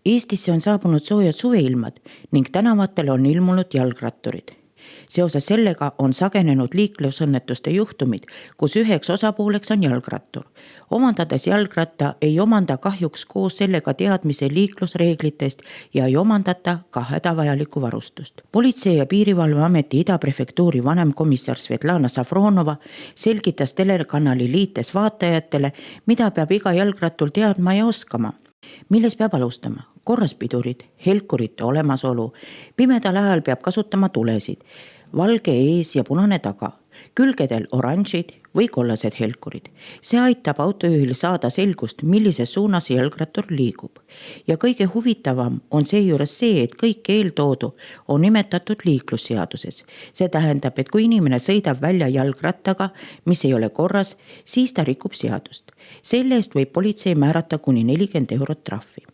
Eestisse on saabunud soojad suveilmad ning tänavatele on ilmunud jalgratturid. Seoses sellega on sagenenud liiklusõnnetuste juhtumid, kus üheks osapooleks on jalgrattur. Omandades jalgratta ei omanda kahjuks koos sellega teadmise liiklusreeglitest ja ei omandata ka hädavajalikku varustust. Politsei- ja Piirivalveameti Ida-prefektuuri vanemkomissar Svetlana Safronova selgitas telekanali Liites vaatajatele, mida peab iga jalgrattur teadma ja oskama. Milles peab alustama? Korraspidurid, helkurite olemasolu, pimedal ajal peab kasutama tulesid, valge ees ja punane taga, külgedel oranžid või kollased helkurid. See aitab autojuhil saada selgust, millises suunas jalgrattur liigub. Ja kõige huvitavam on seejuures see, et kõik eeltoodu on nimetatud liiklusseaduses. See tähendab, et kui inimene sõidab välja jalgrattaga, mis ei ole korras, siis ta rikub seadust. Selle eest võib politsei määrata kuni 40 eurot trahvi.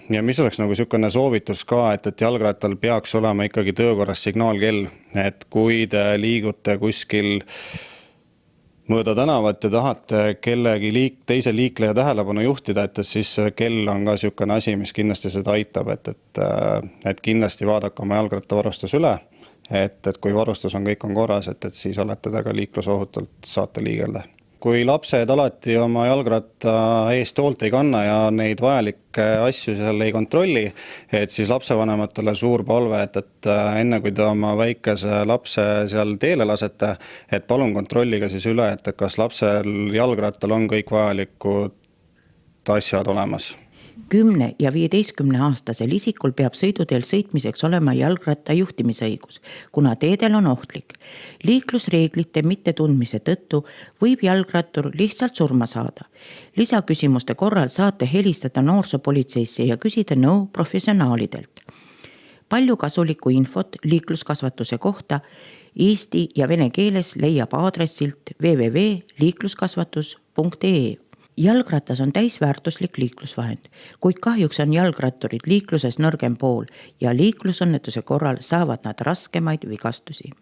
Ja mis oleks nagu niisugune soovitus ka, et jalgrattal peaks olema ikkagi töökorras signaalkell, et kui te liigute kuskil mööda tänavat ja tahate kellegi teise liikleja tähelepanu juhtida, et siis kell on ka niisugune asi, mis kindlasti seda aitab, et kindlasti vaadake oma jalgrattavarustus üle, et kui varustus on kõik on korras, et siis olete te ka liiklusohutult saate liigelda. Kui lapsed alati oma jalgratta eest hoolt ei kanna ja neid vajalikke asju seal ei kontrolli, et siis lapsevanematele suur palve, et enne kui te oma väikese lapse seal teele lasete, et palun kontrollige siis üle, et kas lapsel jalgrattal on kõik vajalikud asjad olemas. 10- ja 15-aastasel isikul peab sõiduteel sõitmiseks olema jalgratta juhtimisõigus, kuna teedel on ohtlik. Liiklusreeglite mittetundmise tõttu võib jalgrattur lihtsalt surma saada. Lisaküsimuste korral saate helistada noorsoopolitseisse ja küsida nõu professionaalidelt. Palju kasulikku infot liikluskasvatuse kohta eesti ja vene keeles leiab aadressilt www.liikluskasvatus.ee. Jalgratas on täisväärtuslik liiklusvahend, kuid kahjuks on jalgratturid liikluses nõrgem pool ja liiklusõnnetuse korral saavad nad raskemaid vigastusi.